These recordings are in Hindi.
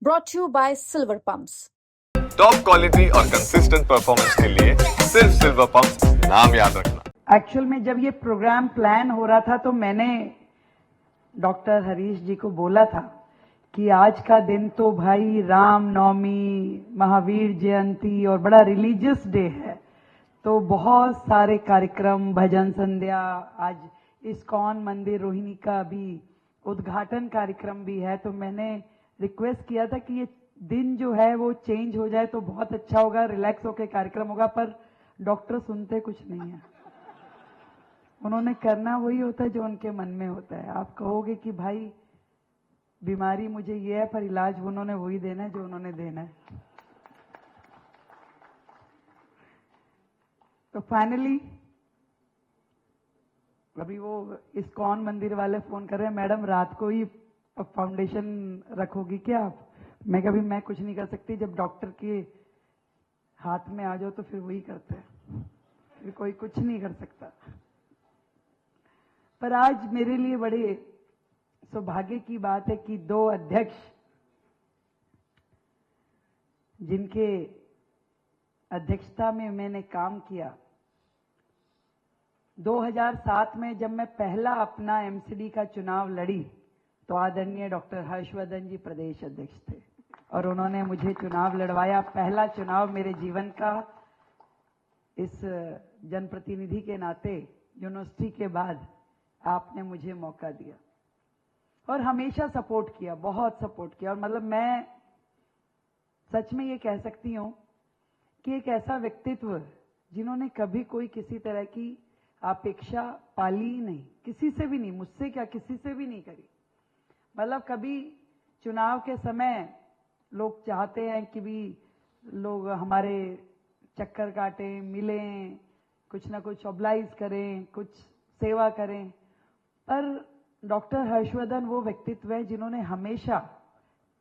brought to you by Silver Pumps. Top quality और कंसिस्टेंट परफॉर्मेंस के लिए सिर्फ सिल्वर पंप्स नाम याद रखना। एक्चुअल में जब ये प्रोग्राम प्लान हो रहा था तो मैंने डॉक्टर हरीश जी को बोला था कि आज का दिन तो भाई राम नवमी, महावीर जयंती और बड़ा रिलीजियस डे है, तो बहुत सारे कार्यक्रम, भजन संध्या, आज इस्कॉन मंदिर रोहिणी का भी उद्घाटन कार्यक्रम भी है, तो मैंने रिक्वेस्ट किया था कि ये दिन जो है वो चेंज हो जाए तो बहुत अच्छा होगा, रिलैक्स होकर कार्यक्रम होगा। पर डॉक्टर सुनते कुछ नहीं है, उन्होंने करना वही होता है जो उनके मन में होता है। आप कहोगे कि भाई बीमारी मुझे ये है, पर इलाज उन्होंने वही देना है जो उन्होंने देना है। तो फाइनली अभी वो इस्कॉन मंदिर वाले फोन कर रहे हैं, मैडम रात को ही फाउंडेशन रखोगी क्या आप? मैं कभी मैं कुछ नहीं कर सकती, जब डॉक्टर के हाथ में आ जाओ तो फिर वही करते हैं, फिर कोई कुछ नहीं कर सकता। पर आज मेरे लिए बड़े सौभाग्य की बात है कि दो अध्यक्ष जिनके अध्यक्षता में मैंने काम किया, 2007 में जब मैं पहला अपना एमसीडी का चुनाव लड़ी तो आदरणीय डॉक्टर हर्षवर्धन जी प्रदेश अध्यक्ष थे और उन्होंने मुझे चुनाव लड़वाया। पहला चुनाव मेरे जीवन का, इस जनप्रतिनिधि के नाते यूनिवर्सिटी के बाद आपने मुझे मौका दिया और हमेशा सपोर्ट किया, बहुत सपोर्ट किया। और मतलब मैं सच में ये कह सकती हूं कि एक ऐसा व्यक्तित्व जिन्होंने कभी कोई किसी तरह की अपेक्षा पाली ही नहीं, किसी से भी नहीं, मुझसे क्या किसी से भी नहीं करी। मतलब कभी चुनाव के समय लोग चाहते हैं कि भी लोग हमारे चक्कर काटें, मिलें, कुछ ना कुछ ऑब्लाइज करें, कुछ सेवा करें, पर डॉक्टर हर्षवर्धन वो व्यक्तित्व है जिन्होंने हमेशा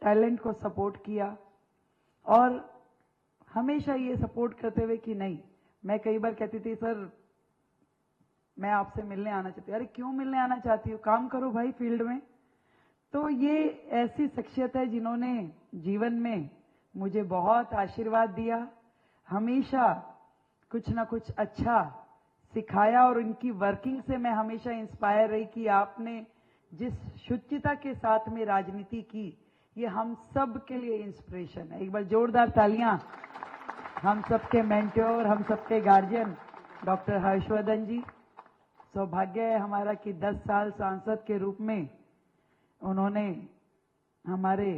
टैलेंट को सपोर्ट किया और हमेशा ये सपोर्ट करते हुए कि नहीं, मैं कई बार कहती थी सर मैं आपसे मिलने आना चाहती हूँ। अरे क्यों मिलने आना चाहती हूँ, काम करो भाई फील्ड में। तो ये ऐसी शख्सियत है जिन्होंने जीवन में मुझे बहुत आशीर्वाद दिया, हमेशा कुछ ना कुछ अच्छा सिखाया और उनकी वर्किंग से मैं हमेशा इंस्पायर रही कि आपने जिस शुचिता के साथ में राजनीति की, ये हम सब के लिए इंस्पिरेशन है। एक बार जोरदार तालियां हम सबके मेंटोर, हम सबके गार्जियन डॉक्टर हर्षवर्धन जी। सौभाग्य है हमारा कि 10 साल सांसद के रूप में उन्होंने हमारे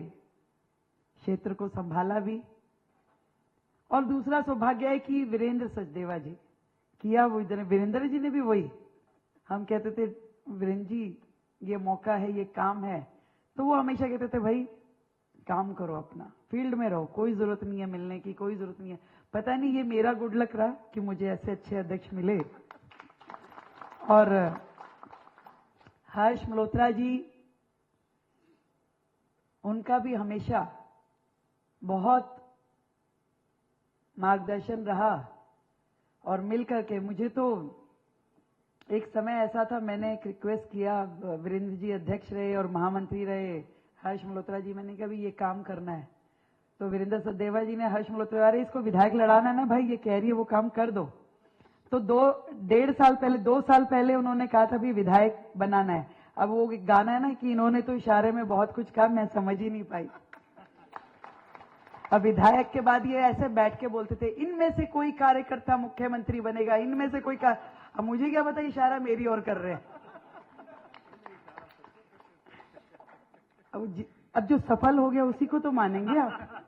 क्षेत्र को संभाला भी, और दूसरा सौभाग्य है कि वीरेंद्र सचदेवा जी किया, वो वीरेंद्र जी ने भी वही, हम कहते थे वीरेंद्र जी ये मौका है, ये काम है, तो वो हमेशा कहते थे भाई काम करो, अपना फील्ड में रहो, कोई जरूरत नहीं है मिलने की, कोई जरूरत नहीं है। पता नहीं ये मेरा गुड लक रहा कि मुझे ऐसे अच्छे अध्यक्ष मिले। और हर्ष मल्होत्रा जी, उनका भी हमेशा बहुत मार्गदर्शन रहा और मिलकर के मुझे तो एक समय ऐसा था, मैंने एक रिक्वेस्ट किया, वीरेंद्र जी अध्यक्ष रहे और महामंत्री रहे, हर्ष मल्होत्रा जी, मैंने कहा भी ये काम करना है, तो वीरेंद्र सचदेवा जी ने हर्ष मल्होत्रा, अरे इसको विधायक लड़ाना है ना भाई, ये कह रही है वो काम कर दो। तो 2 साल पहले उन्होंने कहा था भी विधायक बनाना है। अब वो गाना है ना कि इन्होंने तो इशारे में बहुत कुछ कहा, मैं समझ ही नहीं पाई। अब विधायक के बाद ये ऐसे बैठ के बोलते थे इनमें से कोई कार्यकर्ता मुख्यमंत्री बनेगा, इनमें से कोई अब मुझे क्या पता इशारा मेरी ओर कर रहे हैं। अब जो सफल हो गया उसी को तो मानेंगे आप,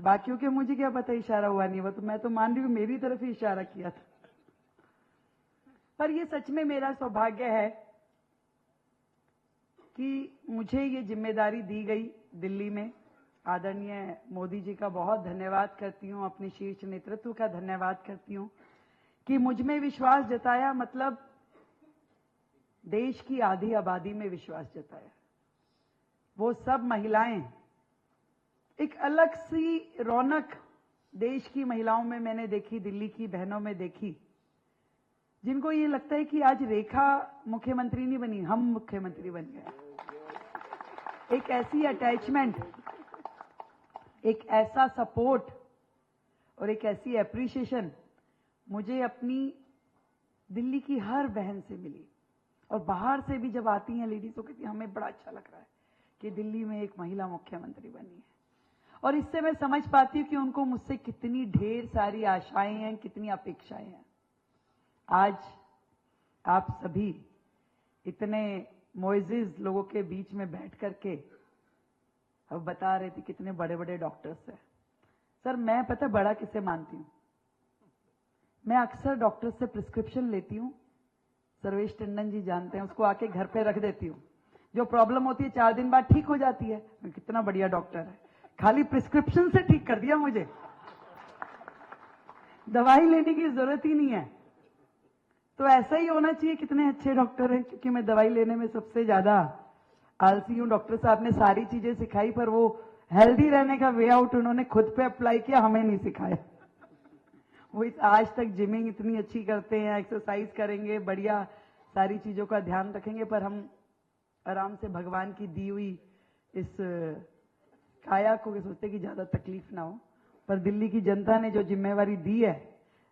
बाकियों के मुझे क्या पता इशारा हुआ नहीं हुआ, तो मैं तो मान रही हूँ मेरी तरफ ही इशारा किया था। पर ये सच में मेरा सौभाग्य है कि मुझे ये जिम्मेदारी दी गई दिल्ली में। आदरणीय मोदी जी का बहुत धन्यवाद करती हूँ, अपने शीर्ष नेतृत्व का धन्यवाद करती हूँ कि मुझ में विश्वास जताया, मतलब देश की आधी आबादी में विश्वास जताया। वो सब महिलाएं, एक अलग सी रौनक देश की महिलाओं में मैंने देखी, दिल्ली की बहनों में देखी, जिनको ये लगता है कि आज रेखा मुख्यमंत्री नहीं बनी, हम मुख्यमंत्री बन गए। एक ऐसी अटैचमेंट एक ऐसा सपोर्ट और एक ऐसी एप्रिसिएशन मुझे अपनी दिल्ली की हर बहन से मिली। और बाहर से भी जब आती हैं लेडीज तो कहती हैं हमें बड़ा अच्छा लग रहा है कि दिल्ली में एक महिला मुख्यमंत्री बनी है। और इससे मैं समझ पाती हूँ कि उनको मुझसे कितनी ढेर सारी आशाएं हैं, कितनी अपेक्षाएं हैं। आज आप सभी इतने मोइजिज लोगों के बीच में बैठ करके अब बता रहे थे कितने बड़े बड़े डॉक्टर्स हैं। सर मैं पता बड़ा किसे मानती हूं, मैं अक्सर डॉक्टर से प्रिस्क्रिप्शन लेती हूं, सर्वेश टंडन जी जानते हैं, उसको आके घर पे रख देती हूं। जो प्रॉब्लम होती है 4 दिन बाद ठीक हो जाती है। कितना बढ़िया डॉक्टर है, खाली प्रिस्क्रिप्शन से ठीक कर दिया मुझे, दवाई लेने की जरूरत ही नहीं है। तो ऐसा ही होना चाहिए। कितने अच्छे डॉक्टर हैं, क्योंकि मैं दवाई लेने में सबसे ज्यादा आलसी हूं। डॉक्टर साहब ने सारी चीजें सिखाई पर वो हेल्दी रहने का वे आउट उन्होंने खुद पे अप्लाई किया, हमें नहीं सिखाया। वो आज तक जिमिंग इतनी अच्छी करते हैं, एक्सरसाइज करेंगे, बढ़िया सारी चीजों का ध्यान रखेंगे, पर हम आराम से भगवान की दी हुई इस काया को सोचते कि ज्यादा तकलीफ ना हो। पर दिल्ली की जनता ने जो जिम्मेवारी दी है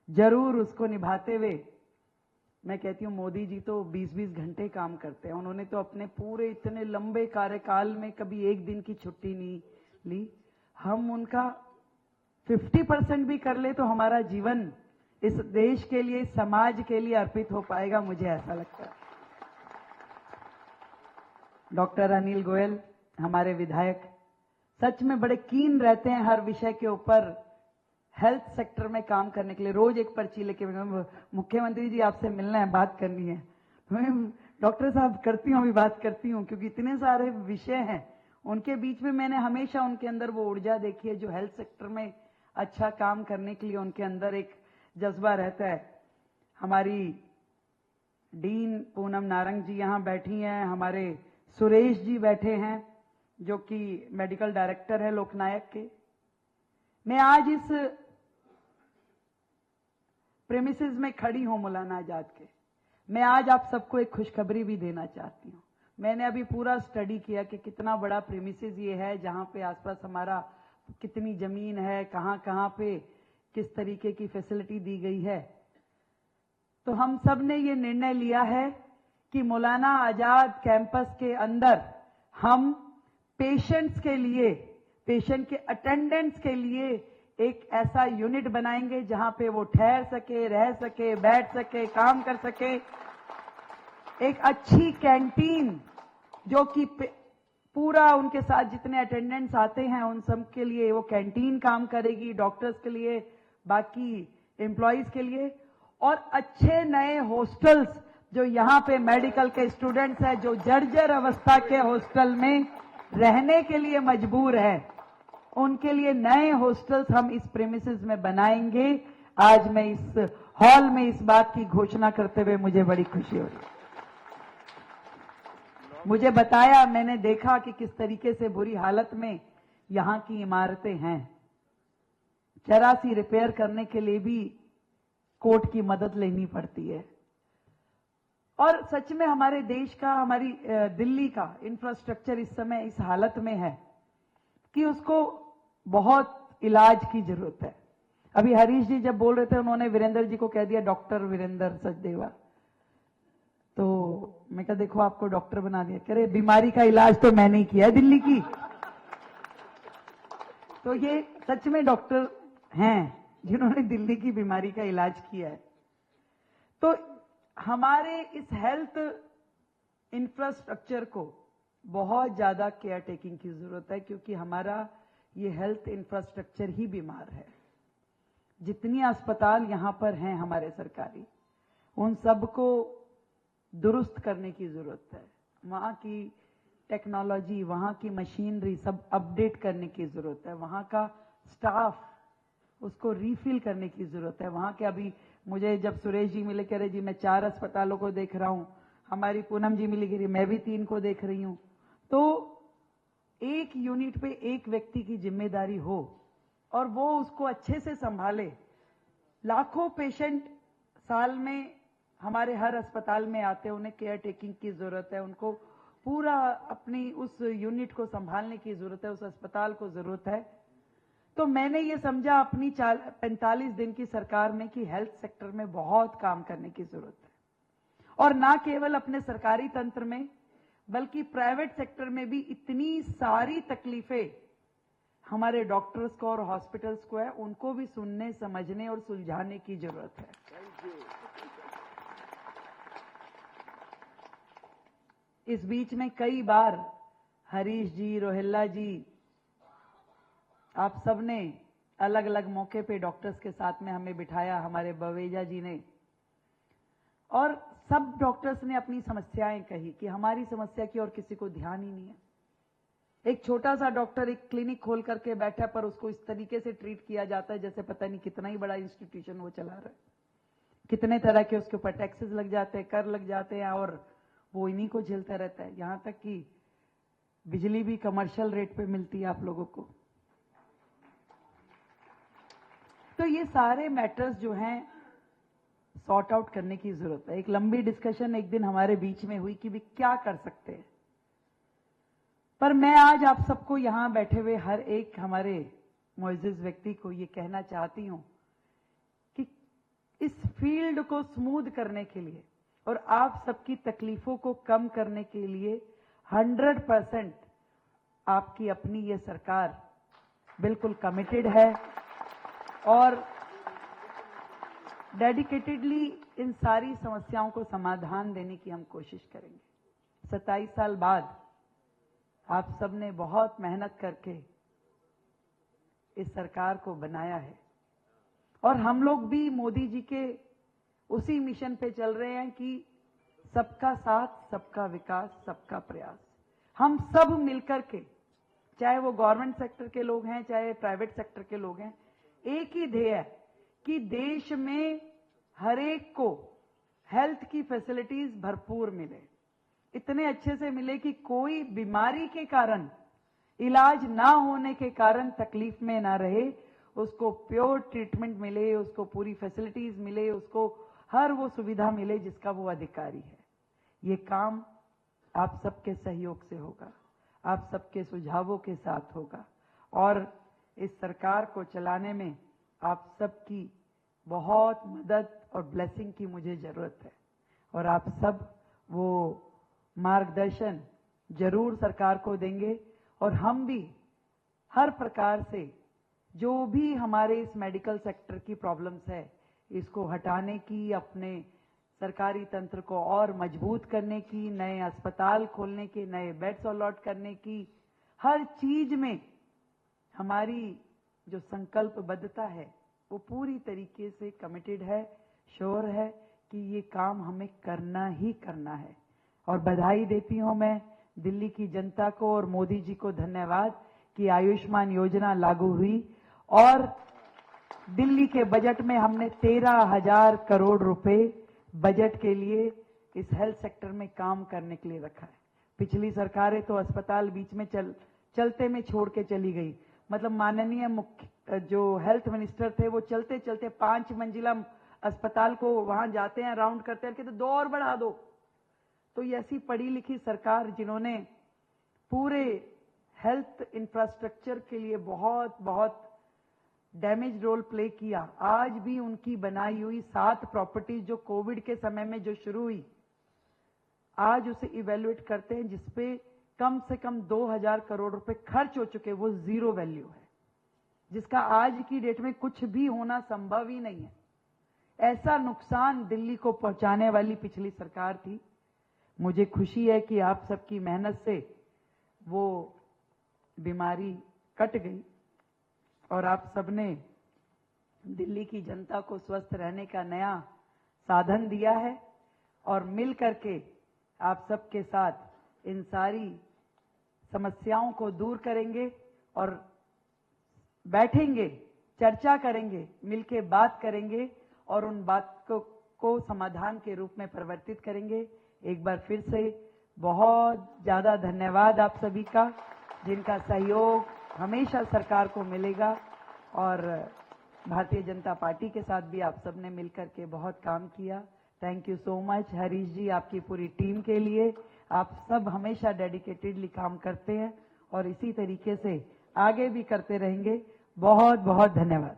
जरूर उसको निभाते हुए मैं कहती हूँ मोदी जी तो 20-20 घंटे काम करते हैं। उन्होंने तो अपने पूरे इतने लंबे कार्यकाल में कभी एक दिन की छुट्टी नहीं ली। हम उनका 50% भी कर ले तो हमारा जीवन इस देश के लिए, इस समाज के लिए अर्पित हो पाएगा, मुझे ऐसा लगता है। डॉक्टर अनिल गोयल हमारे विधायक सच में बड़े कीन रहते हैं हर विषय के ऊपर हेल्थ सेक्टर में काम करने के लिए। रोज एक पर्ची लेके मुख्यमंत्री जी आपसे मिलना है, बात करनी है। मैं डॉक्टर साहब करती हूँ, अभी बात करती हूँ, क्योंकि इतने सारे विषय हैं उनके बीच में। मैंने हमेशा उनके अंदर वो ऊर्जा देखी है जो हेल्थ सेक्टर में अच्छा काम करने के लिए उनके अंदर एक जज्बा रहता है। हमारी डीन पूनम नारंग जी यहाँ बैठी हैं, हमारे सुरेश जी बैठे हैं जो कि मेडिकल डायरेक्टर है लोकनायक के। मैं आज इस प्रेमिसेस में खड़ी हूं मौलाना आजाद के। मैं आज आप सबको एक खुशखबरी भी देना चाहती हूं। मैंने अभी पूरा स्टडी किया कि कितना बड़ा प्रेमिसेस ये है, जहां पे आसपास हमारा कितनी जमीन है, कहां कहां पे किस तरीके की फैसिलिटी दी गई है। तो हम सब ने ये निर्णय लिया है कि मौलाना आजाद कैंपस के अंदर हम पेशेंट्स के लिए, पेशेंट के अटेंडेंट्स के लिए एक ऐसा यूनिट बनाएंगे जहां पे वो ठहर सके, रह सके, बैठ सके, काम कर सके। एक अच्छी कैंटीन जो कि पूरा उनके साथ जितने अटेंडेंट्स आते हैं उन सब के लिए वो कैंटीन काम करेगी, डॉक्टर्स के लिए, बाकी एम्प्लॉइज के लिए। और अच्छे नए हॉस्टल्स जो यहाँ पे मेडिकल के स्टूडेंट्स हैं जो जर्जर अवस्था के हॉस्टल में रहने के लिए मजबूर है, उनके लिए नए हॉस्टल्स हम इस प्रेमिसेस में बनाएंगे। आज मैं इस हॉल में इस बात की घोषणा करते हुए मुझे बड़ी खुशी हो रही है। मुझे बताया, मैंने देखा कि किस तरीके से बुरी हालत में यहां की इमारतें हैं। जरा सी रिपेयर करने के लिए भी कोर्ट की मदद लेनी पड़ती है। और सच में हमारे देश का, हमारी दिल्ली का इंफ्रास्ट्रक्चर इस समय इस हालत में है कि उसको बहुत इलाज की जरूरत है। अभी हरीश जी जब बोल रहे थे उन्होंने वीरेंद्र जी को कह दिया डॉक्टर वीरेंद्र सचदेवा। तो मैं कहा देखो आपको डॉक्टर बना दिया। कह रहे बीमारी का इलाज तो मैंने ही किया है दिल्ली की। तो ये सच में डॉक्टर हैं जिन्होंने दिल्ली की बीमारी का इलाज किया है। तो हमारे इस हेल्थ इंफ्रास्ट्रक्चर को बहुत ज्यादा केयर टेकिंग की जरूरत है, क्योंकि हमारा ये हेल्थ इंफ्रास्ट्रक्चर ही बीमार है। जितनी अस्पताल यहां पर हैं हमारे सरकारी, उन सबको दुरुस्त करने की जरूरत है। वहां की टेक्नोलॉजी, वहां की मशीनरी सब अपडेट करने की जरूरत है। वहां का स्टाफ उसको रीफिल करने की जरूरत है। वहां के अभी मुझे जब सुरेश जी मिले कह रहे जी मैं 4 अस्पतालों को देख रहा हूं, हमारी पूनम जी मिली कह रही मैं भी 3 को देख रही हूं। तो एक यूनिट पे एक व्यक्ति की जिम्मेदारी हो और वो उसको अच्छे से संभाले। लाखों पेशेंट साल में हमारे हर अस्पताल में आते हैं, उन्हें केयर टेकिंग की जरूरत है, उनको पूरा अपनी उस यूनिट को संभालने की जरूरत है, उस अस्पताल को जरूरत है। तो मैंने ये समझा अपनी 45 दिन की सरकार में कि हेल्थ सेक्टर में बहुत काम करने की जरूरत है, और ना केवल अपने सरकारी तंत्र में बल्कि प्राइवेट सेक्टर में भी इतनी सारी तकलीफें हमारे डॉक्टर्स को और हॉस्पिटल्स को है, उनको भी सुनने, समझने और सुलझाने की जरूरत है। इस बीच में कई बार हरीश जी, रोहिल्ला जी, आप सबने अलग अलग मौके पे डॉक्टर्स के साथ में हमें बिठाया, हमारे बवेजा जी ने, और सब डॉक्टर्स ने अपनी समस्याएं कही कि हमारी समस्या की और किसी को ध्यान ही नहीं है। एक छोटा सा डॉक्टर एक क्लिनिक खोल करके बैठा, पर उसको इस तरीके से ट्रीट किया जाता है जैसे पता नहीं कितना ही बड़ा इंस्टीट्यूशन वो चला रहा है। कितने तरह के उसके ऊपर टैक्सेस लग जाते हैं, कर लग जाते हैं, और वो इन्हीं को झेलता रहता है। यहां तक कि बिजली भी कमर्शियल रेट पे मिलती है आप लोगों को। तो ये सारे मैटर्स जो हैं सॉर्ट आउट करने की जरूरत है। एक लंबी डिस्कशन एक दिन हमारे बीच में हुई कि भी क्या कर सकते हैं, पर मैं आज आप सबको यहां बैठे हुए हर एक हमारे मुअज़्ज़िज़ व्यक्ति को ये कहना चाहती हूं कि इस फील्ड को स्मूथ करने के लिए और आप सबकी तकलीफों को कम करने के लिए 100% आपकी अपनी ये सरकार बिल्कुल कमिटेड है और डेडिकेटेडली इन सारी समस्याओं को समाधान देने की हम कोशिश करेंगे। 27 साल बाद आप सबने बहुत मेहनत करके इस सरकार को बनाया है, और हम लोग भी मोदी जी के उसी मिशन पे चल रहे हैं कि सबका साथ, सबका विकास, सबका प्रयास। हम सब मिलकर के, चाहे वो गवर्नमेंट सेक्टर के लोग हैं, चाहे प्राइवेट सेक्टर के लोग हैं, एक ही ध्येय है कि देश में हर एक को हेल्थ की फैसिलिटीज भरपूर मिले, इतने अच्छे से मिले कि कोई बीमारी के कारण, इलाज ना होने के कारण तकलीफ में ना रहे, उसको प्योर ट्रीटमेंट मिले, उसको पूरी फैसिलिटीज मिले, उसको हर वो सुविधा मिले जिसका वो अधिकारी है। ये काम आप सबके सहयोग से होगा, आप सबके सुझावों के साथ होगा, और इस सरकार को चलाने में आप सबकी बहुत मदद और ब्लेसिंग की मुझे जरूरत है, और आप सब वो मार्गदर्शन जरूर सरकार को देंगे। और हम भी हर प्रकार से जो भी हमारे इस मेडिकल सेक्टर की प्रॉब्लम्स है, इसको हटाने की, अपने सरकारी तंत्र को और मजबूत करने की, नए अस्पताल खोलने की, नए बेड्स अलॉट करने की, हर चीज में हमारी जो संकल्पबद्धता है वो पूरी तरीके से कमिटेड है, श्योर है कि ये काम हमें करना ही करना है। और बधाई देती हूं मैं दिल्ली की जनता को और मोदी जी को धन्यवाद कि आयुष्मान योजना लागू हुई, और दिल्ली के बजट में हमने 13,000 करोड़ रुपए बजट के लिए इस हेल्थ सेक्टर में काम करने के लिए रखा है। पिछली सरकारें तो अस्पताल बीच में चलते में छोड़ के चली गई। मतलब माननीय मुख्य जो हेल्थ मिनिस्टर थे वो चलते चलते 5 मंजिला अस्पताल को वहां जाते हैं, राउंड करते हैं, कहते 2 और बढ़ा दो। तो ये ऐसी पढ़ी लिखी सरकार जिन्होंने पूरे हेल्थ इंफ्रास्ट्रक्चर के लिए बहुत बहुत डैमेज रोल प्ले किया, आज भी उनकी बनाई हुई 7 प्रॉपर्टीज जो कोविड के समय में जो शुरू हुई, आज उसे इवेल्युएट करते हैं जिसपे कम से कम 2,000 करोड़ रुपए खर्च हो चुके, वो जीरो वैल्यू है, जिसका आज की डेट में कुछ भी होना संभव ही नहीं है। ऐसा नुकसान दिल्ली को पहुंचाने वाली पिछली सरकार थी। मुझे खुशी है कि आप सबकी मेहनत से वो बीमारी कट गई और आप सबने दिल्ली की जनता को स्वस्थ रहने का नया साधन दिया है, और मिल करके आप सबके साथ इन सारी समस्याओं को दूर करेंगे और बैठेंगे, चर्चा करेंगे, मिलके बात करेंगे और उन बात को समाधान के रूप में परिवर्तित करेंगे। एक बार फिर से बहुत ज्यादा धन्यवाद आप सभी का, जिनका सहयोग हमेशा सरकार को मिलेगा, और भारतीय जनता पार्टी के साथ भी आप सबने मिलकर के बहुत काम किया। Thank you so much Harish ji, आपकी पूरी टीम के लिए। आप सब हमेशा डेडिकेटेडली काम करते हैं और इसी तरीके से आगे भी करते रहेंगे। बहुत बहुत धन्यवाद।